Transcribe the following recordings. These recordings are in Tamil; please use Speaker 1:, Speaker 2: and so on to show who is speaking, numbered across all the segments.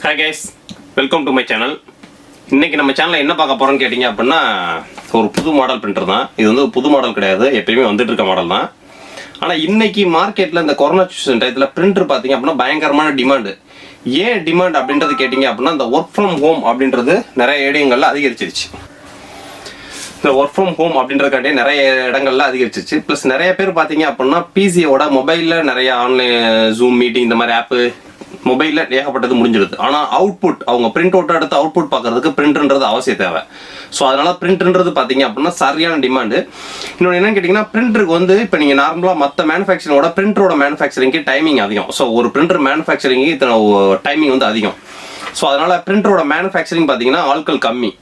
Speaker 1: Hi guys, welcome to my channel. இன்னைக்கு நம்ம சேனல்ல என்ன பார்க்க போறோம்னு கேட்டிங்க அப்படினா ஒரு புது மாடல் பிரிண்டர் தான். இது வந்து புது மாடல் கிடையாது, எப்பவுமே வந்துட்டு இருக்க மாடல் தான். ஆனா இன்னைக்கு மார்க்கெட்ல இந்த கொரோனா சிச்சுவேஷன் டைத்துல பிரிண்டர் பாத்தீங்க அப்படினா பயங்கரமான டிமாண்ட். ஏன் டிமாண்ட் அப்படின்றது கேட்டிங்க அப்படினா இந்த வொர்க் ஃப்ரம் ஹோம் அப்படின்றது நிறைய இடங்கள்ல அதிகரிச்சிருச்சு. இந்த ஒர்க் ஃப்ரம் ஹோம் அப்படின்றதுக்காண்டி நிறைய இடங்கள்ல அதிகரிச்சிருச்சு. ப்ளஸ் நிறைய பேர் பார்த்தீங்க அப்படின்னா பிசியோட மொபைலில் நிறைய ஆன்லைன் ஜூம் மீட்டிங் இந்த மாதிரி ஆப்பு மொபைலில் ஏகப்பட்டது முடிஞ்சிடுது. ஆனால் அவுட்புட் அவங்க பிரிண்ட் அவுட் எடுத்து அவுட்புட் பார்க்கறதுக்கு பிரிண்ட்ன்றது அவசியம் தேவை. ஸோ அதனால பிரிண்ட்ன்றது பார்த்தீங்க அப்படின்னா சரியான டிமாண்டு. இன்னொன்று என்னன்னு கேட்டிங்கன்னா பிரிண்டருக்கு வந்து இப்போ நீங்கள் நார்மலாக மற்ற மேனுஃபேக்சரிங்கோட பிரிண்டரோட மேனுஃபேக்சரிங்க்கு டைமிங் அதிகம். ஸோ ஒரு பிரிண்டர் மேனுஃபேக்சரிங்கு இத்தனை டைமிங் வந்து அதிகம். ஸோ அதனால பிரிண்டரோட மேனுஃபேக்சரிங் பார்த்தீங்கன்னா ஆட்கள் கம்மி.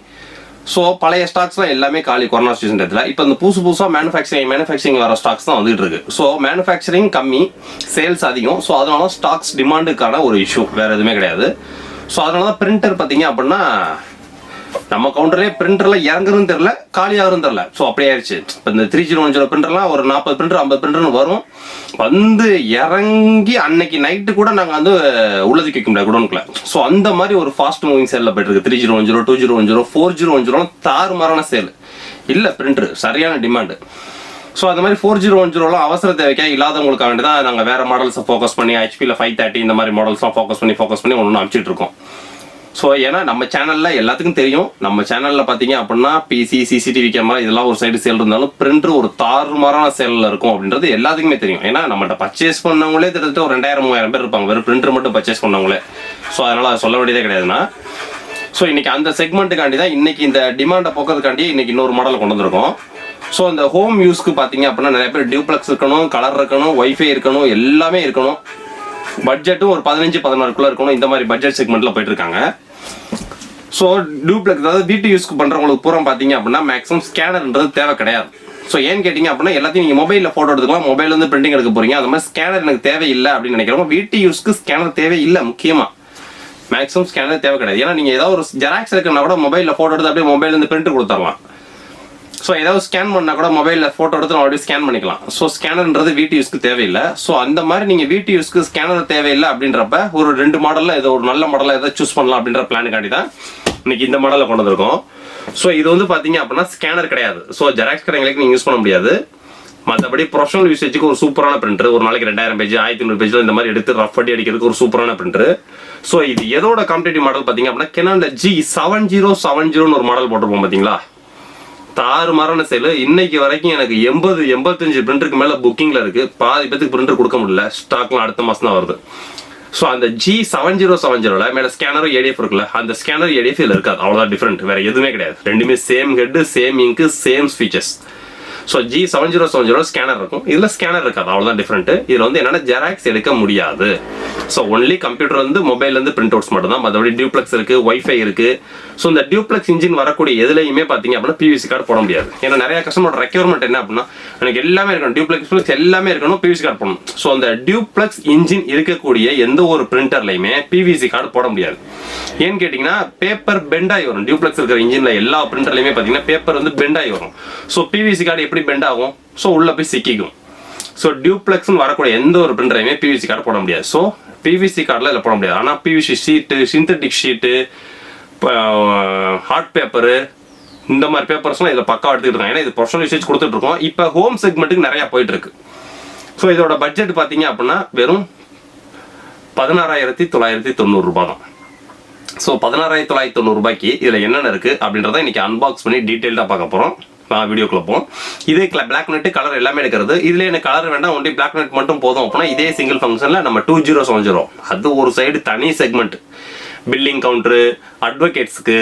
Speaker 1: ஸோ பழைய ஸ்டாக்ஸ்லாம் எல்லாமே காலி கொரோனா சிச்சுவேஷன் இடத்துல. இப்போ இந்த புதுசாக மேனுஃபேக்சரிங் வர ஸ்டாக்ஸ் தான் வந்துட்டு இருக்கு. ஸோ மேனுஃபேக்சரிங் கம்மி, சேல்ஸ் அதிகம். ஸோ அதனால ஸ்டாக்ஸ் டிமாண்டுக்கான ஒரு இஷ்யூ, வேற எதுவுமே கிடையாது. ஸோ அதனால தான் பிரிண்டர் பார்த்தீங்க அப்படின்னா நம்ம கவுண்டர்லேயே பிரிண்டர்ல இறங்குறதுன்னு தெரியல, காலியாகிறதும் தெரியல. ஸோ அப்படியே ஆயிடுச்சு. இப்போ இந்த 3010 பிரிண்டர்லாம் ஒரு 40 பிரிண்டர் 50 பிரிண்டர்னு வரும், வந்து இறங்கி அன்னைக்கு நைட்டு கூட நாங்கள் வந்து உள்ளதுக்கு வைக்க முடியாது குடோனுக்குள்ள. ஸோ அந்த மாதிரி ஒரு ஃபாஸ்ட் மூவிங் சேலில் போயிட்டு இருக்கு. 3010 2010 4010 தாறுமாறான சேல் இல்லை, பிரிண்டர் சரியான டிமாண்டு. ஸோ அந்த மாதிரி 4010 அவசர தேவைக்காக இல்லாதவங்களுக்காக வேண்டி தான் நாங்கள் வேற மாடல்ஸை ஃபோக்கஸ் பண்ணி ஹெச்பியில் 530 இந்த மாதிரி மாடல்ஸ்லாம் ஃபோக்கஸ் பண்ணி ஒன்று அனுப்பிச்சிட்டு இருக்கோம். ஸோ ஏன்னா நம்ம சேனலில் எல்லாத்துக்கும் தெரியும், நம்ம சேனலில் பார்த்தீங்க அப்படின்னா பிசி சிசிடிவி கேமரா இதெல்லாம் ஒரு சைடு சேல் இருந்தாலும் பிரிண்டர் ஒரு தாறுமாறான சேலில் இருக்கும் அப்படின்றது எல்லாத்துக்குமே தெரியும். ஏன்னா நம்மகிட்ட பர்ச்சேஸ் பண்ணவங்களே கிட்டத்தட்ட ஒரு 2000-3000 பேர் இருப்பாங்க, வெறும் பிரிண்டர் மட்டும் பர்ச்சேஸ் பண்ணவங்களே. ஸோ அதனால் அதை சொல்ல வேண்டியதே கிடையாதுன்னா. ஸோ இன்னைக்கு அந்த செக்மெண்ட்டுக்காண்டி தான் இன்னைக்கு இந்த டிமாண்டை போக்கிறதுக்காண்டி இன்னைக்கு இன்னொரு மாடல் கொண்டு வந்திருக்கோம். ஸோ இந்த ஹோம் யூஸ்க்கு பார்த்தீங்க அப்படின்னா நிறைய பேர் டியூப்ளெக்ஸ் இருக்கணும், கலர் இருக்கணும், ஒய்ஃபை இருக்கணும், எல்லாமே இருக்கணும். பட்ஜெட்டும் ஒரு 15-16 இருக்கணும். இந்த மாதிரி பட்ஜெட் செக்மெண்ட்ல போயிட்டு இருக்காங்க. ஸோ டியூப்ளெக்ஸ் அதாவது வீட்டு யூஸ்க்கு பண்றவங்களுக்கு பூரா பார்த்தீங்க அப்படின்னா மேக்ஸிமம் ஸ்கேனர்ன்றது தேவை கிடையாது. ஸோ ஏன்னு கேட்டிங்க அப்படின்னா எல்லாத்தையும் நீங்கள் மொபைலில் ஃபோட்டோ எடுத்துக்கலாம், மொபைல் வந்து பிரிண்டிங் எடுக்க போறீங்க. அந்த மாதிரி ஸ்கேனர் எனக்கு தேவையில்லை அப்படின்னு நினைக்கிறவங்க வீட்டு யூஸ்க்கு ஸ்கேனர் தேவையில்லை. முக்கியமாக மேக்ஸிமம் ஸ்கேனர் தேவை கிடையாது. ஏன்னா நீங்கள் ஏதாவது ஒரு ஜெராக்ஸ் இருக்குன்னா கூட மொபைலில் ஃபோட்டோ எடுத்து அப்படியே மொபைல் வந்து பிரிண்ட் கொடுத்துடலாம். ஸோ ஏதாவது ஸ்கேன் பண்ணால் கூட மொபைலில் ஃபோட்டோ எடுத்து அப்படியே ஸ்கேன் பண்ணிக்கலாம். ஸோ ஸ்கேனர்ன்றது வீட்டு யூஸ்க்கு தேவையில்லை. ஸோ அந்த மாதிரி நீங்கள் வீட்டு யூஸ்க்கு ஸ்கேனர் தேவையில்லை அப்படின்றப்ப ஒரு 2 மாடலில் ஏதோ ஒரு நல்ல மாடலாக எதாவது சூஸ் பண்ணலாம் அப்படின்ற பிளானுக்காண்டி தான் இன்னைக்கு இந்த மாடலை கொண்டு வந்திருக்கோம். ஸோ இது வந்து பார்த்தீங்க அப்படின்னா ஸ்கேனர் கிடையாது. ஸோ ஜெராக்ஸ் கடைங்களுக்கு நீங்கள் யூஸ் பண்ண முடியாது. மற்றபடி ப்ரொஃபஷனல் யூசேஜுக்கு ஒரு சூப்பரான பிரிண்டர், ஒரு நாளைக்கு 2000 பேஜ் 1500 பேஜில் இந்த மாதிரி எடுத்து ரஃப் அடி அடிக்கிறதுக்கு ஒரு சூப்பரான பிரிண்டர். ஸோ இது எதோட காம்படிட்டிவ் மாடல் பார்த்தீங்க அப்படின்னா Canon G5070 ஒரு மாடல் போட்டிருப்போம் பார்த்தீங்களா, தாறுமாறான சேல். இன்னைக்கு வரைக்கும் எனக்கு 80-85 பிரிண்டருக்கு மேலே புக்கிங்கில் இருக்கு. பாதி பேத்துக்கு பிரிண்டர் கொடுக்க முடியல, ஸ்டாக்லாம் அடுத்த மாதம் தான் வருது. ஸோ அந்த G5070 மேலே ஸ்கேனரும் ஏடிஎஃப் இருக்குல்ல, அந்த ஸ்கேனர் ஏடிஎஃப் இதில் இருக்காது. அவ்வளோதான் டிஃப்ரெண்ட், வேற எதுவுமே கிடையாது. ரெண்டுமே சேம் ஹெட், சேம் இங்கு, same features. So G5070 scanner இருக்கும், இதில் ஸ்கேனர் இருக்காது. அவ்வளோதான் டிஃப்ரெண்ட். இதில் வந்து என்னென்னா ஜெராக்ஸ் எடுக்க முடியாது. ஸோ ஒன்லி கம்ப்யூட்டர் வந்து மொபைல்லேருந்து பிரிண்ட் அவுட்ஸ் மட்டும் தான். மற்றபடி டியூப்ளெக்ஸ் இருக்குது, ஒய்ஃபை இருக்குது. ஸோ இந்த டியூப்ளெக்ஸ் இன்ஜின் வரக்கூடிய எதுலையுமே பார்த்தீங்க அப்படின்னா பிவிசி கார்டு போட முடியாது. ஏன்னா நிறைய கஸ்டமரோட ரெக்யர்மெண்ட் என்ன அப்படின்னா எனக்கு எல்லாமே இருக்கணும், டியூப்ளெக்ஸ் எல்லாமே இருக்கணும், பிவிசி கார்டு போடணும். ஸோ அந்த டியூப்ளெக்ஸ் இன்ஜின் இருக்கக்கூடிய எந்த ஒரு பிரிண்டர்லையுமே பிவிசி கார்டு போட முடியாது. ஏன்னு கேட்டிங்கன்னா பேப்பர் பெண்ட் ஆகி வரும். டியூப்ளெக்ஸ் இருக்கிற இன்ஜினில் எல்லா பிரிண்டர்லையுமே பார்த்தீங்கன்னா பேப்பர் வந்து பெண்ட் ஆகி வரும். ஸோ பிவிசி கார்டு எப்படி பெண்ட் ஆகும்? ஸோ உள்ள போய் சிக்கிக்கும். ஸோ டியூப்ளெக்ஸ்னு வரக்கூடிய எந்த ஒரு பிரிண்டரையுமே பிவிசி கார்டு போட முடியாது. ஸோ பிவிசி கார்டில் இதில் போட முடியாது. ஆனால் PVC sheet, synthetic sheet, hard paper, இந்த மாதிரி பேப்பர்ஸ்லாம் இதில் பக்கா எடுத்துக்கிட்டு இருக்காங்க. ஏன்னா இது ப்ரொஃபஷனல் யூசேஜ் கொடுத்துட்டு இருக்கோம். இப்போ ஹோம் செக்மெண்ட்டுக்கு நிறையா போயிட்டு இருக்கு. ஸோ இதோட பட்ஜெட் பார்த்தீங்க அப்படின்னா வெறும் 16,990 ரூபாய் தான். ஸோ 16,990 ரூபாய்க்கு இதில் என்னென்ன இருக்குது அப்படின்றத இன்னைக்கு அன்பாக்ஸ் பண்ணி டீட்டெயில்டாக பார்க்க போகிறோம். வீடியோக்குள்ள போவோம். இதே பிளாக் நெட் கலர் எல்லாமே எடுக்கிறது. இதுல எனக்கு கலர் வேண்டாம், ஒன்லி பிளாக் நெட் மட்டும் போதும் அப்படின்னா இதே சிங்கிள் ஃபங்க்ஷன்ல நம்ம 2070 அது ஒரு சைடு தனி செக்மெண்ட். பில்லிங் கவுண்டரு, அட்வொகேட்ஸ்க்கு,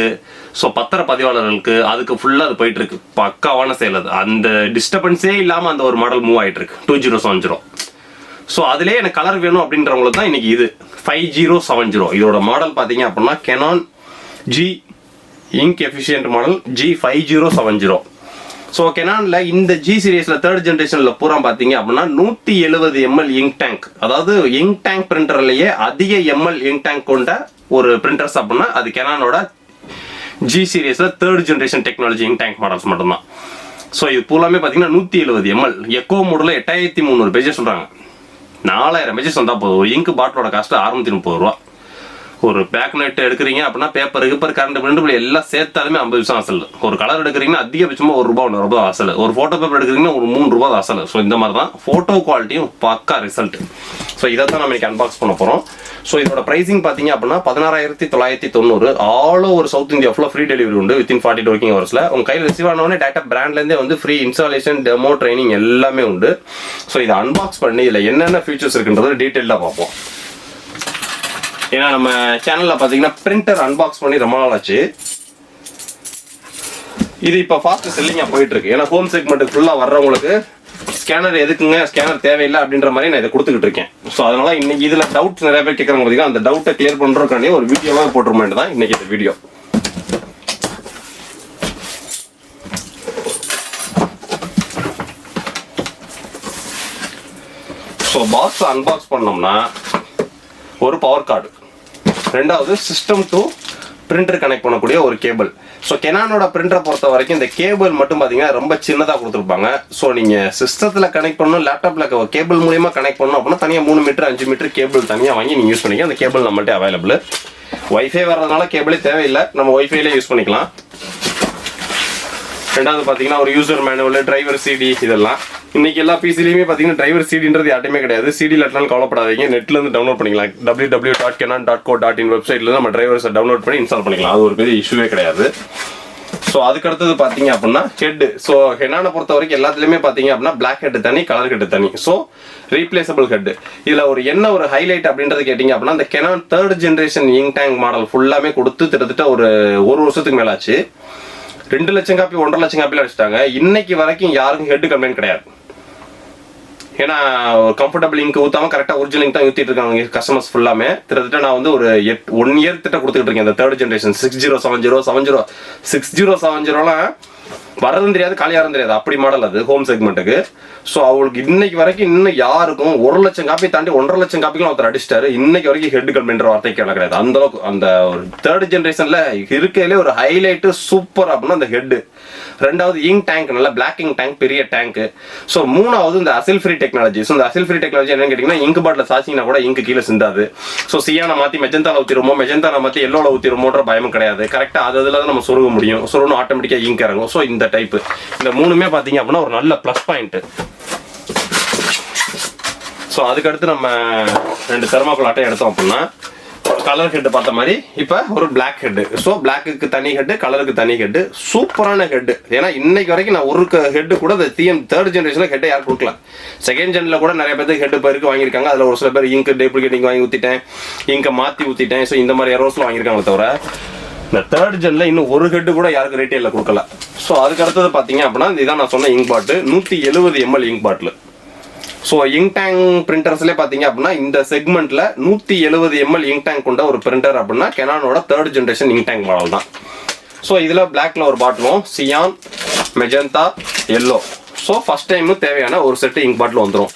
Speaker 1: ஸோ பத்திர பதிவாளர்களுக்கு, அதுக்கு ஃபுல்லாக அது போயிட்டு இருக்கு. பக்காவான சேல் அது. அந்த டிஸ்டர்பன்ஸே இல்லாமல் அந்த ஒரு மாடல் மூவ் ஆகிட்டு இருக்கு 2070. ஸோ அதுலேயே எனக்கு கலர் வேணும் அப்படின்றவங்களுக்கு தான் இன்னைக்கு இது 5070. இதோட மாடல் பார்த்தீங்க அப்படின்னா Canon G ink efficient model G5070. So Canonல இந்த G சீரீஸ்ல 3rd ஜென்ரேஷன்ல பூரா பார்த்தீங்க அப்படின்னா 170 ml இங்க் டேங்க், அதாவது இங்க் டேங்க் பிரிண்டர்லயே அதிக ml இங்க் டேங்க் கொண்ட ஒரு பிரிண்டர்ஸ் அப்படின்னா அது Canonோட G சீரீஸ்ல 3rd generation technology ink tank models மட்டும்தான். ஸோ இது பூராமே பார்த்தீங்கன்னா 170 ml எக்கோ மோடில் 8300 பேஜஸ் சொல்றாங்க. 4000 பேஜஸ் வந்தால் போதும். ஒரு இங்க் பாட்டிலோட காஸ்ட் 630 ரூபா. ஒரு பேக் நெட் எடுக்கிறீங்க அப்படின்னா பேப்பர் கரண்ட் பிரிண்ட் எல்லாம் சேர்த்தாலுமே 50 பைசா அசல். ஒரு கலர் எடுக்கிறீங்கன்னா அதிகபட்சமாக ₹1 ₹1 அசல். ஒரு ஃபோட்டோ பேப்பர் எடுக்கிறீங்கன்னா ஒரு ₹3 அசல். ஸோ இந்த மாதிரி தான் ஃபோட்டோ குவாலிட்டியும் பக்கா ரிசல்ட். ஸோ இதை தான் நம்ம இன்னைக்கு அன்பாக்ஸ் பண்ண போகிறோம். ஸோ இதோட ப்ரைஸிங் பார்த்தீங்க அப்படின்னா 16,990. ஆல் ஓவர் சவுத் இந்தியா ஃபுல்லாக ஃப்ரீ டெலிவரி உண்டு வித்தின் 42 ஒர்க்கிங் ஹவர்ஸில். உங்கள் கையில் ரிசீவ் ஆனவொடனே டேரக்டாக பிராண்ட்லேருந்தே வந்து ஃப்ரீ இன்ஸ்டாலேஷன், டெமோ, ட்ரைனிங் எல்லாமே உண்டு. ஸோ இதை அன்பாக்ஸ் பண்ணி இதில் என்னென்ன ஃபீச்சர்ஸ் இருக்குன்றது டீட்டெயிலாக பார்ப்போம். ஏன்னா நம்ம சேனலில் பார்த்தீங்கன்னா பிரிண்டர் அன்பாக்ஸ் பண்ணி ரொம்ப நாள் ஆச்சு. இது இப்போ ஃபாஸ்ட் செல்லிங்காக போயிட்டு இருக்கு. ஏன்னா ஹோம் செக்மெண்ட்டுக்கு ஃபுல்லாக வர்றவங்களுக்கு ஸ்கேனர் எதுக்குங்க, ஸ்கேனர் தேவையில்லை அப்படின்ற மாதிரி நான் இதை கொடுத்துக்கிட்டு இருக்கேன். ஸோ அதனால இன்னைக்கு இதில் டவுட் நிறைய பேர் கேட்குறாங்க. பார்த்தீங்கன்னா அந்த டவுட்டை கிளியர் பண்ணுறதுக்காண்டி ஒரு வீடியோவாக போட்டுருமாட்டு தான் இன்னைக்கு இந்த வீடியோ. ஸோ பாக்ஸ் அன்பாக்ஸ் பண்ணோம்னா ஒரு பவர் கார்டு, ரெண்டாவது சிஸ்டம் டு பிரிண்டர் கனெக்ட் பண்ணக்கூடிய ஒரு கேபிள். ஸோ கெனானோட பிரிண்டரை பொறுத்த வரைக்கும் இந்த கேபிள் மட்டும் பார்த்தீங்கன்னா ரொம்ப சின்னதாக கொடுத்துருப்பாங்க. ஸோ நீங்கள் சிஸ்டத்தில் கனெக்ட் பண்ணணும், லேப்டாப்பில் கேபிள் மூலியமா கனெக்ட் பண்ணணும் அப்படின்னா தனியாக 3 மீட்டர் 5 மீட்டர் கேபிள் தனியாக வாங்கி நீங்கள் யூஸ் பண்ணிக்கலாம். அந்த கேபிள் நம்மள்ட்ட அவைலபிள். ஒய்ஃபை வர்றதுனால கேபிளே தேவையில்லை, நம்ம ஒய்ஃபைலே யூஸ் பண்ணிக்கலாம். ரெண்டாவது பார்த்தீங்கன்னா ஒரு யூசர் மேனுவல், டிரைவர் சிடி, இதெல்லாம் இன்னைக்கு எல்லா பிசிலையுமே பார்த்தீங்கன்னா டிரைவர் சிடின்றது யாருமே கிடையாது. சிடி இல்லாட்டாலும் கவலைப்படாதீங்க, நெட்லேருந்து டவுன்லோட் பண்ணிக்கலாம். www.canon.co.in வெப்சைட்ல நம்ம டிரைவர்ஸை டவுன்லோட் பண்ணி இன்ஸ்டால் பண்ணிக்கலாம். அது ஒரு பெரிய இஷ்யூவே கிடையாது. ஸோ அதுக்கடுத்தது பார்த்தீங்க அப்படின்னா ஹெட். ஸோ கெனானை பொறுத்த வரைக்கும் எல்லாத்துலேயுமே பார்த்தீங்க அப்படின்னா பிளாக் ஹெட் தனி, கலர் ஹெட் தனி. So replaceable head. இதில் ஒரு ஹைலைட் அப்படின்றது கேட்டிங்க அப்படின்னா இந்த Canon 3rd generation ink tank model ஃபுல்லாமே கொடுத்து கிட்டத்தட்ட ஒரு வருஷத்துக்கு மேலாச்சு. 2 லட்சம் காப்பி 1.5 லட்சம் காப்பியில் அடிச்சிட்டாங்க. இன்னைக்கு வரைக்கும் யாருக்கும் ஹெட் கம்ப்ளைண்ட் கிடையாது. ஏன்னா கம்ஃபர்டபுள் இங்க் ஊற்றாம கரெக்டாக ஒரிஜினல் இங்க் தான் ஊற்றிட்டு இருக்காங்க கஸ்டமர்ஸ் ஃபுல்லாமே. கிட்டத்தட்ட நான் வந்து ஒரு 1 இயர் திட்ட கொடுத்துட்டு இருக்கேன். இந்த 3rd ஜென்ரேஷன் 6070 வரதும் தெரியாது, காலியாரும் தெரியாது, அப்படி மாடல் அது ஹோம் செக்மெண்ட்டுக்கு. ஸோ அவங்களுக்கு இன்னைக்கு வரைக்கும் இன்னும் யாருக்கும் 1 லட்சம் காப்பி தாண்டி 1.5 லட்சம் காப்பிகளும் ஒருத்தர் அடிச்சிட்டாரு. இன்னைக்கு வரைக்கும் ஹெட் கம்ப்ளைண்ட் வார்த்தைக்கு கிடையாது. அந்த அளவுக்கு அந்த ஒரு 3rd ஜென்ரேஷன்ல இருக்கிறதுலே ஒரு ஹைலைட் சூப்பர் அப்படின்னா அந்த ஹெட். ரெண்டாவது இங்க் டேங்க், நல்ல பிளாக் இங்க் டேங்க், பெரிய டேங்க். ஸோ மூணாவது இந்த அசில் ஃப்ரீ டெக்னாலஜி. ஸோ இந்த அசில் ஃப்ரீ டெக்னாலஜி என்னன்னு கேட்டீங்கன்னா இங்க் பாட்டில் சாச்சிங்கன்னா கூட இங்க் கீழே சிந்தாது. ஸோ சியானை மாற்றி மெஜந்தால ஊற்றிடுமோ, மெஜந்தால மாற்றி எல்லோல ஊற்றிடுமோன்ற பயம் கிடையாது. கரெக்டாக அதில் தான் நம்ம சொருக முடியும். சொருகணும் ஆட்டோமேட்டிக்காக இங்க் இறங்கும். ஸோ இந்த டைப்பு இந்த மூணுமே பார்த்தீங்க அப்படின்னா ஒரு நல்ல ப்ளஸ் பாயிண்ட். ஸோ அதுக்கடுத்து நம்ம 2 தெர்மாக்கோல் அட்டை எடுத்தோம் அப்படின்னா கலர் ஹெட் பார்த்த மாதிரி இப்போ ஒரு பிளாக் ஹெட். ஸோ பிளாக்கு தனி ஹெட், கலருக்கு தனி ஹெட். சூப்பரான ஹெட். ஏன்னா இன்னைக்கு வரைக்கும் நான் ஒரு ஹெட் கூட இந்த 3rd ஜென்ரேஷனில் ஹெட்டை யாரும் கொடுக்கல. 2nd ஜென்ல கூட நிறைய பேருக்கு ஹெட் பேருக்கு வாங்கியிருக்காங்க. அதில் ஒரு சில பேர் இங்க் டூப்ளிகேட் இங்க் வாங்கி ஊற்றிட்டேன், இங்கை மாற்றி ஊற்றிட்டேன். ஸோ இந்த மாதிரி எரோஸ்லாம் வாங்கியிருக்காங்க. தவிர இந்த 3rd ஜென்ல இன்னும் ஒரு ஹெட் கூட யாருக்கு ரீட்டெயிலில் கொடுக்கல. ஸோ அதுக்கு அடுத்தது பார்த்தீங்க அப்படின்னா இதுதான் நான் சொன்ன ink bottle 170 ml ink bottle. So ink tank பிரிண்டர்ஸ்லேயே பார்த்தீங்க அப்படின்னா இந்த செக்மெண்ட்ல 170 ml இங்க் டேங்க் கொண்ட ஒரு பிரிண்டர் அப்படின்னா கெனானோட 3rd generation ink tank model தான். ஸோ இதில் பிளாக்ல ஒரு பாட்டிலும், cyan, magenta, yellow. So first time தேவையான ஒரு செட்டு இங்க் பாட்டில் வந்துடும்.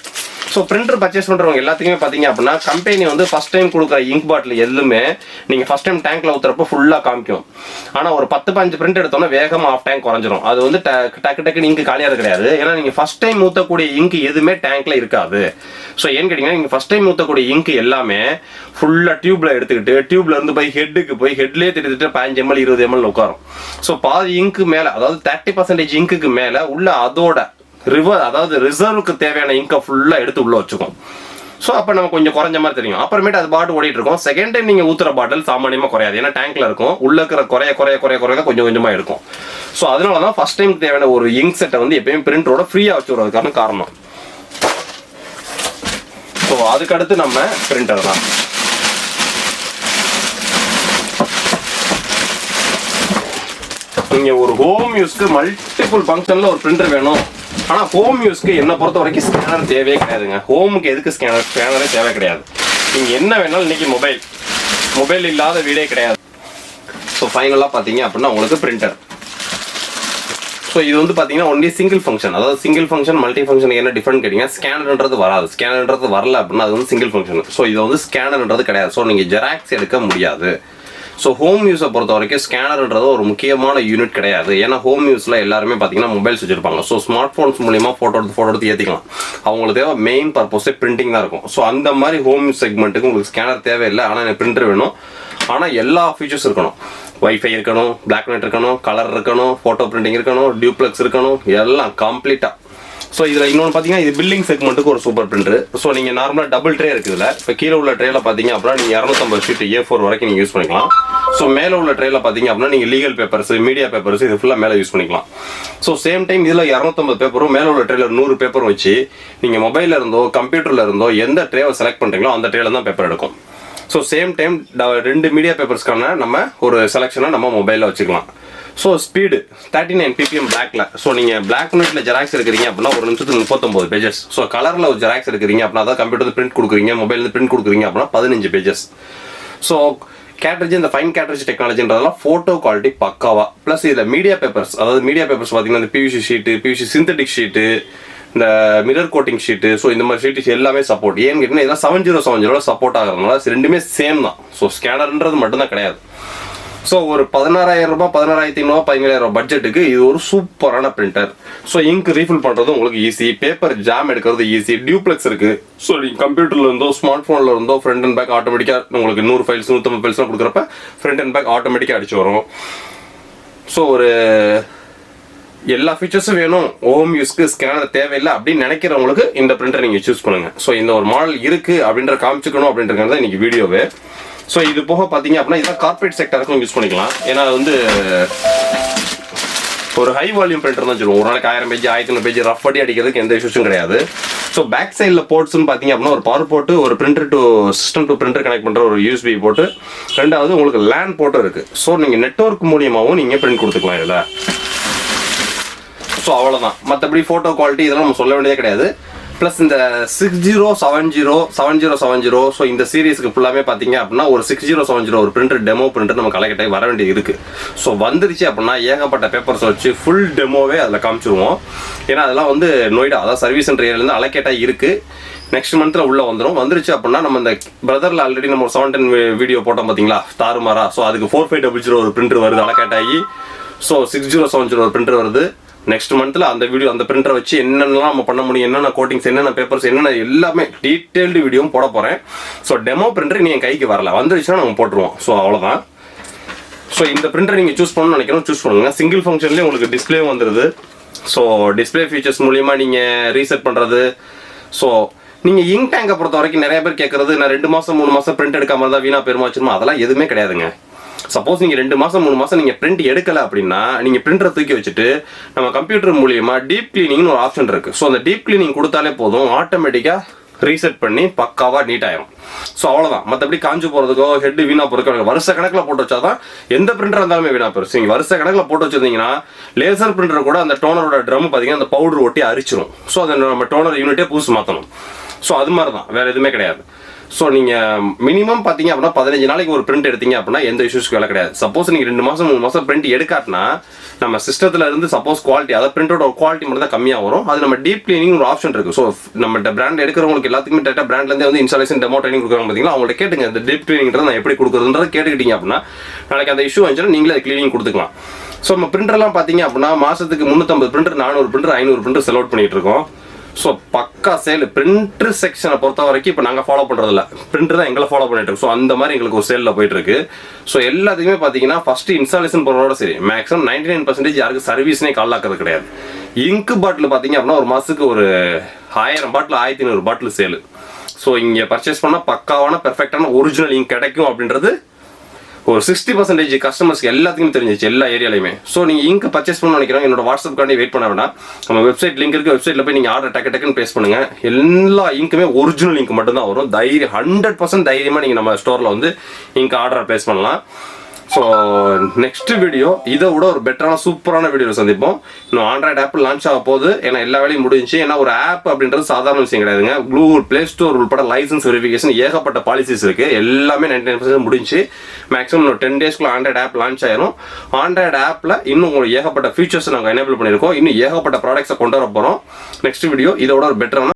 Speaker 1: ஸோ பிரிண்டர் பர்ச்சேஸ் பண்ணுறவங்க எல்லாத்துக்குமே பார்த்தீங்க அப்படின்னா கம்பெனி வந்து ஃபர்ஸ்ட் டைம் கொடுக்குற இங்க் பாட்டில் எதுவுமே நீங்கள் ஃபர்ஸ்ட் டைம் டேங்க்ல ஊற்றுறப்ப ஃபுல்லாக காமிக்கும். ஆனால் ஒரு 10-15 பிரிண்ட் எடுத்தோன்னா வேகமாக ஆஃப் டேங்க் குறைஞ்சிரும். அது வந்து டக்குன்னு இங்க் காலியாக கிடையாது. ஏன்னா நீங்கள் ஃபர்ஸ்ட் டைம் ஊற்றக்கூடிய இங்க் எதுவுமே டேங்க்ல இருக்காது. ஸோ ஏன்னு கேட்டிங்கன்னா நீங்கள் ஃபர்ஸ்ட் டைம் ஊற்றக்கூடிய இங்க் எல்லாமே ஃபுல்லாக டியூப்ல எடுத்துக்கிட்டு டியூப்ல இருந்து போய் ஹெட்டுக்கு போய் ஹெட்லேயே திட்டு 15 ml 20 ml உட்காரும். ஸோ பாதி இங்க்கு மேலே, அதாவது 30% இங்க்குக்கு மேலே உள்ள அதோட அதாவது ரிசர்வுக்கு தேவையான இங்கை ஃபுல்லாக எடுத்து உள்ள வச்சுக்கும். ஸோ அப்போ நம்ம கொஞ்சம் குறைஞ்ச மாதிரி தெரியும். அப்புறமேட்டு அது பாட்டு ஓடிட்டு இருக்கும். செகண்ட் டைம் நீங்கள் ஊற்றுற பாட்டில் சாமானியமாக குறையாது. ஏன்னா டேங்க்ல இருக்கும், உள்ள இருக்கிற குறைய கொஞ்சம் கொஞ்சமாக இருக்கும். ஸோ அதனால தான் ஃபர்ஸ்ட் டைம் தேவையான ஒரு இங்க் செட்டை வந்து எப்பயுமே பிரிண்டரோட ஃப்ரீயாக வச்சு விடுறதுக்கான காரணம். ஸோ அதுக்கடுத்து நம்ம பிரிண்டர் தான். நீங்கள் ஒரு ஹோம் யூஸ்க்கு மல்டிபிள் ஃபங்க்ஷனில் ஒரு பிரிண்டர் வேணும். ஆனால் ஹோம் யூஸ்க்கு என்ன பொறுத்த வரைக்கும் ஸ்கேனர் தேவையே கிடையாதுங்க. ஹோமுக்கு எதுக்கு ஸ்கேனரே தேவை கிடையாது. நீங்கள் என்ன வேணாலும் இன்னைக்கு மொபைல் இல்லாத வீடே கிடையாது. ஸோ ஃபைனலாக பார்த்தீங்க அப்படின்னா உங்களுக்கு பிரிண்டர். ஸோ இது வந்து பார்த்தீங்கன்னா ஒன்லி சிங்கிள் ஃபங்க்ஷன். அதாவது சிங்கிள் ஃபங்க்ஷன் மல்டி ஃபங்க்ஷன் என்ன டிஃபரெண்ட் கேட்டிங்கன்னா ஸ்கேனர்ன்றது வராது. ஸ்கேனர்ன்றது வரல அப்படின்னா அது வந்து சிங்கிள் ஃபங்க்ஷன். ஸோ இது வந்து ஸ்கேனர்ன்றது கிடையாது. ஸோ நீங்கள் ஜெராக்ஸ் எடுக்க முடியாது. ஸோ ஹோம் யூஸை பொறுத்த வரைக்கும் ஸ்கேனர்ன்றது ஒரு முக்கியமான யூனிட் கிடையாது. ஏன்னா ஹோம் யூஸில் எல்லாருமே பார்த்தீங்கன்னா மொபைல்ஸ் வச்சிருப்பாங்க. ஸோ ஸ்மார்ட் ஃபோன்ஸ் மூலியமாக ஃபோட்டோ எடுத்து ஏற்றிக்கலாம். அவங்களுக்கு தேவை மெயின் பர்பஸே பிரிண்டிங் தான் இருக்கும். ஸோ அந்த மாதிரி ஹோம் யூஸ் செக்மெண்ட்டுக்கு உங்களுக்கு ஸ்கேனர் தேவையில்லை. ஆனால் எனக்கு பிரிண்டர் வேணும். ஆனால் எல்லா ஃபீச்சர்ஸ் இருக்கணும். வைஃபை இருக்கணும், பிளாக் அண்ட் ஒயிட் இருக்கணும், கலர் இருக்கணும், ஃபோட்டோ பிரிண்டிங் இருக்கணும், டியூப்ளெக்ஸ் இருக்கணும், எல்லாம் கம்ப்ளீட்டாக. ஸோ இதில் இன்னொன்று பார்த்தீங்கன்னா இது பில்லிங் செக்மெண்ட்டுக்கு ஒரு சூப்பர் பிரிண்டர். ஸோ நீங்கள் நார்மலாக டபுள் ட்ரே இருக்குதுல, இப்போ கீழே உள்ள ட்ரேல பார்த்தீங்க அப்படின்னா நீங்கள் 250 ஷீட் A4 வரைக்கும் நீங்கள் யூஸ் பண்ணிக்கலாம். ஸோ மேலே உள்ள ட்ரேல பார்த்தீங்க அப்படின்னா நீங்கள் லீகல் பேப்பர்ஸ், மீடியா பேப்பர்ஸ் இது ஃபுல்லாக மேலே யூஸ் பண்ணிக்கலாம். ஸோ சேம் டைம் இதில் 250 பேப்பரும் மேலே உள்ள ட்ரேல 100 பேப்பரும் வச்சு நீங்கள் மொபைலில் இருந்தோ கம்ப்யூட்டரில் இருந்தோ எந்த ட்ரேவை செலக்ட் பண்ணுறீங்களோ அந்த ட்ரேல தான் பேப்பர் எடுக்கும். ஸோ சேம் டைம் 2 மீடியா பேப்பர்ஸ்க்கான நம்ம ஒரு செலெக்ஷனை நம்ம மொபைலில் வச்சுக்கலாம். ஸோ ஸ்பீடு 39 ppm பிளாக்ல. ஸோ நீங்கள் பிளாக் அண்ட் ஒயிட்ல ஜெராக்ஸ் எடுக்கிறீங்க அப்படின்னா ஒரு நிமிஷத்துக்கு 39 பேஜஸ். ஸோ கலரில் ஒரு ஜெராக்ஸ் எடுக்கிறீங்க அப்படின்னா அதாவது கம்ப்யூட்டர் பிரிண்ட் கொடுக்குறீங்க, மொபைலில் பிரிண்ட் கொடுக்குறீங்க அப்படின்னா 15 பேஜஸ். ஸோ கேட்ரேஜ் இந்த ஃபைன் கேட்ரேஜ் டெக்னாலஜின்றதெல்லாம் ஃபோட்டோ குவாலிட்டி பக்காவா. ப்ளஸ் இதில் மீடியா பேப்பர்ஸ், அதாவது மீடியா பேப்பர்ஸ் பார்த்தீங்கன்னா இந்த PVC sheet, PVC synthetic sheet, இந்த மிரர் கோட்டிங் ஷீட்டு, ஸோ இந்த மாதிரி ஷீட்டு எல்லாமே சப்போர்ட். ஏன்னு கேட்டிங்கன்னா இதெல்லாம் 7070 சப்போர்ட் ஆகிறதுனால ரெண்டுமே சேம் தான். ஸோ ஸ்கேனர்ன்றது மட்டும்தான் கிடையாது. ஸோ ஒரு 16,000 ரூபாய், 16,500, 17,000 பட்ஜெட்டுக்கு இது ஒரு சூப்பரான பிரிண்டர். ஸோ இங்க் ரீஃபில் பண்ணுறது உங்களுக்கு ஈஸி, பேப்பர் ஜாம் எடுக்கிறது ஈஸி, டியூப்ளெக்ஸ் இருக்கு. ஸோ நீங்கள் கம்ப்யூட்டர்ல இருந்தோ ஸ்மார்ட் ஃபோனில் இருந்தோ ஃப்ரண்ட் அண்ட் பேக் ஆட்டோமேட்டிக்காக உங்களுக்கு 100 ஃபைல்ஸ் 150 ஃபைல்ஸ்லாம் கொடுக்குறப்ப ஃப்ரண்ட் அண்ட் பேக் ஆட்டோமேட்டிக்காக அடிச்சு வரும். ஸோ ஒரு எல்லா ஃபீச்சர்ஸும் வேணும், ஹோம் யூஸ்க்கு ஸ்கேனர் தேவையில்லை அப்படின்னு நினைக்கிறவங்களுக்கு இந்த பிரிண்டர் நீங்கள் சூஸ் பண்ணுங்க. ஸோ இந்த ஒரு மாடல் இருக்கு அப்படின்ற காமிச்சுக்கணும் அப்படின்றது தான் இன்னைக்கு வீடியோவே. ஸோ இது போக பார்த்தீங்க அப்படின்னா இதான் கார்பரேட் செக்டருக்கும் யூஸ் பண்ணிக்கலாம். ஏன்னா வந்து ஒரு ஹை வால்யூம் பிரிண்டர் தான் சொல்லுவோம். ஒரு நாளைக்கு 1000 பேஜ் 1500 பேஜ் ரஃப் அடி அடிக்கிறதுக்கு எந்த இஷ்யூஸும் கிடையாது. ஸோ பேக் சைடில் போர்ட்ஸ்ன்னு பார்த்தீங்க அப்படின்னா ஒரு பவர் போட்டு, ஒரு printer to system to printer connect பண்ணுற ஒரு USB போட்டு, ரெண்டாவது உங்களுக்கு லேன் போட்டு இருக்கு. ஸோ நீங்கள் நெட்வொர்க் மூலியமாகவும் நீங்கள் பிரிண்ட் கொடுத்துக்கலாம் இதில். ஸோ அவ்வளோதான். மற்றபடி ஃபோட்டோ குவாலிட்டி இதெல்லாம் நம்ம சொல்ல வேண்டியதே கிடையாது. ப்ளஸ் இந்த 6070 7070, ஸோ இந்த சீரீஸ்க்கு ஃபுல்லாமே பார்த்தீங்க அப்படின்னா ஒரு 6070 ஒரு பிரிண்டர் டெமோ பிரிண்டர் நம்ம கலெக்ட் ஆகி வர வேண்டியது இருக்கு. ஸோ வந்துருச்சு அப்படின்னா ஏகப்பட்ட பேப்பர்ஸ் வச்சு ஃபுல் டெமோவே அதில் காமிச்சிருவோம். ஏன்னா அதெல்லாம் வந்து நொய்டா, அதாவது சர்வீஸ் சென்டர் ஏரியாலேருந்து அலோகேட்டாக இருக்கு. நெக்ஸ்ட் மந்த்ல உள்ள வந்துருச்சு அப்படின்னா நம்ம இந்த பிரதர்ல ஆல்ரெடி நம்ம ஒரு 710 வீடியோ போட்டோம் பார்த்தீங்களா தாறுமாறா. ஸோ அதுக்கு 4500 ஒரு பிரிண்டர் வருது அலோகேட் ஆகி. ஸோ 6070 ஒரு பிரிண்டர் வருது. நெக்ஸ்ட் மந்த்ல அந்த வீடியோ அந்த பிரிண்டரை வச்சு என்னென்னலாம் நம்ம பண்ண முடியும், என்னென்ன கோட்டிங்ஸ், என்னென்ன பேப்பர்ஸ், என்னென்ன எல்லாமே டீட்டெயில்டு வீடியோவும் போட போறேன். ஸோ டெமோ பிரிண்டர் நீ என் கைக்கு வரல, வந்துருச்சுன்னா நம்ம போட்டுருவோம். ஸோ அவ்வளோதான். ஸோ இந்த பிரிண்டர் நீங்கள் சூஸ் பண்ணணும்னு நினைக்கிறோம், சூஸ் பண்ணுங்க. சிங்கிள் ஃபங்க்ஷன்லேயே உங்களுக்கு டிஸ்பிளேவும் வந்துடுது. ஸோ டிஸ்பிளே ஃபீச்சர்ஸ் மூலியமா நீங்கள் ரீசெட் பண்ணுறது. ஸோ நீங்கள் இங்க் டேங்கை பொறுத்த வரைக்கும் நிறைய பேர் கேட்குறது, நான் 2 மாதம் 3 மாதம் பிரிண்ட் எடுக்காம இருந்தால் வீணா பெருமாச்சுமா, அதெல்லாம் எதுவுமே கிடையாதுங்க. சப்போஸ் நீங்கள் 2 மாதம் 3 மாதம் நீங்கள் பிரிண்ட் எடுக்கலை அப்படின்னா நீங்கள் பிரிண்டரை தூக்கி வச்சுட்டு நம்ம கம்ப்யூட்டர் மூலியமா டீப் கிளீனிங்னு ஒரு ஆப்ஷன் இருக்கு. ஸோ அந்த டீப் கிளீனிங் கொடுத்தாலே போதும், ஆட்டோமேட்டிக்காக ரீசெட் பண்ணி பக்காவாக நீட் ஆயிரும். ஸோ அவ்வளோதான். மற்றபடி காஞ்சு போகிறதுக்கோ ஹெட் வீணா போகிறதுக்கோ வருஷ கணக்கில் போட்டு வச்சாதான் எந்த பிரிண்டர் இருந்தாலுமே வீணா போயிடும். நீங்கள் வருஷ கணக்கில் போட்டு வச்சிருந்தீங்கன்னா லேசர் பிரிண்டர் கூட அந்த டோனரோட ட்ரம் பார்த்தீங்கன்னா அந்த பவுடர் ஒட்டி அரிச்சிரும். ஸோ அதை நம்ம டோனர் யூனிட்டே புதுசு மாற்றணும். ஸோ அது மாதிரி தான், வேற எதுவுமே கிடையாது. ஸோ நீங்கள் மினிமம் பார்த்தீங்க அப்படின்னா 15 நாளைக்கு ஒரு பிரிண்ட் எடுத்தீங்க அப்படின்னா எந்த இஷ்யூஸ்க்கு வேலை கிடையாது. சப்போஸ் நீங்கள் 2 மாதம் 3 மாதம் பிரிண்ட் எடுக்காட்டினா நம்ம சிஸ்டத்தில் இருந்து சப்போஸ் குவாலிட்டி, அதாவது பிரிண்டோட குவாலிட்டி மட்டும் தான் கம்மியாக வரும். அது நம்ம டீப் கிளீனிங் ஒரு ஆப்ஷன் இருக்குது. ஸோ நம்ம பிராண்ட் எடுக்கிறவங்களுக்கு எல்லாத்துக்குமே டேட்டா பிராண்ட்லேருந்து வந்து இன்ஸ்டாலேஷன் டெமோ ட்ரைனிங் கொடுக்குறாங்க பார்த்தீங்களா, அவங்கள்ட்ட கேட்டுங்க இந்த டீப் கிளீனிங்கிறது நான் எப்படி கொடுக்குறதுன்றதை கேட்டுக்கிட்டீங்க அப்படின்னா நாளைக்கு அந்த இஷ்யூ வந்துச்சுன்னா நீங்களே அதை கிளீனிங் கொடுத்துக்கலாம். ஸோ நம்ம பிரிண்டர்லாம் பார்த்தீங்க அப்படின்னா மாதத்துக்கு 350 பிரிண்டர், 400 பிரிண்டர், 500 பிரிண்டர் செல் அவுட் பண்ணிட்டு இருக்கோம். ஸோ பக்கா சேல். பிரிண்டர் செக்ஷனை பொறுத்த வரைக்கும் இப்போ நாங்கள் ஃபாலோ பண்ணுறதில்ல, பிரிண்டர் தான் எங்களை ஃபாலோ பண்ணிட்டு இருக்கோம். ஸோ அந்த மாதிரி எங்களுக்கு ஒரு சேலில் போயிட்டு இருக்கு. ஸோ எல்லாத்துக்குமே பார்த்தீங்கன்னா ஃபர்ஸ்ட் இன்ஸ்டாலேஷன் போகிறதோட சரி, மேக்ஸிமம் 99% யாருக்கு சர்வீஸ்னே கால் ஆக்கிறது கிடையாது. இங்கு பாட்டில் பார்த்தீங்க அப்படின்னா ஒரு மாதத்துக்கு ஒரு 1000 பாட்டில் 1500 பாட்டில் சேலு. ஸோ இங்கே பர்ச்சேஸ் பண்ணால் பக்காவான பெர்ஃபெக்டான ஒரிஜினல் இங்க் கிடைக்கும் அப்படின்றது ஒரு 60% கஸ்டமர்ஸ்க்கு எல்லாத்துக்கும் தெரிஞ்சிச்சு எல்லா ஏரியாலையுமே. ஸோ நீங்கள் இங்க் பர்ச்சேஸ் பண்ண நினைக்கிறோம், என்னோட வாட்ஸ்அப்காண்டி வெயிட் பண்ண வேண்டாம். நம்ம வெப்சைட் லிங்க் இருக்கு, வெப்சைட்டில் போய் நீங்கள் ஆர்டர் டக்குன்னு பேஸ் பண்ணுங்க. எல்லா இங்க்குமே ஒரிஜினல் இங்க் மட்டும் தான் வரும். 100% தைரியமாக நீங்கள் நம்ம ஸ்டோரில் வந்து இங்க் ஆர்டர் பேஸ் பண்ணலாம். ஸோ நெக்ஸ்ட் வீடியோ இதை விட ஒரு பெட்டரான சூப்பரான வீடியோ சந்திப்போம். இன்னும் ஆண்ட்ராய்டு ஆப் லான்ச் ஆக போகுது. ஏன்னா எல்லா வேலையும் முடிஞ்சு. ஏன்னா ஒரு ஆப் அப்படின்றது சாதாரண விஷயம் கிடையாதுங்க. கூகுள் பிளே ஸ்டோர் உட்பட லைசன்ஸ் வெரிஃபிகேஷன் ஏகப்பட்ட பாலிசிஸ் இருக்கு. எல்லாமே 99% முடிஞ்சு. மேக்ஸிமம் இன்னும் 10 டேஸ்க்குள்ள ஆண்ட்ராய்டு ஆப் லான்ச் ஆயிரும். ஆண்ட்ராய்டு ஆப்ல இன்னும் உங்களுக்கு ஏகப்பட்ட ஃபீச்சர்ஸ் நாங்கள் எனேபிள் பண்ணியிருக்கோம். இன்னும் ஏகப்பட்ட ப்ராடக்ட்ஸை கொண்டு வர போகிறோம். நெக்ஸ்ட் வீடியோ இதோட ஒரு பெட்டரான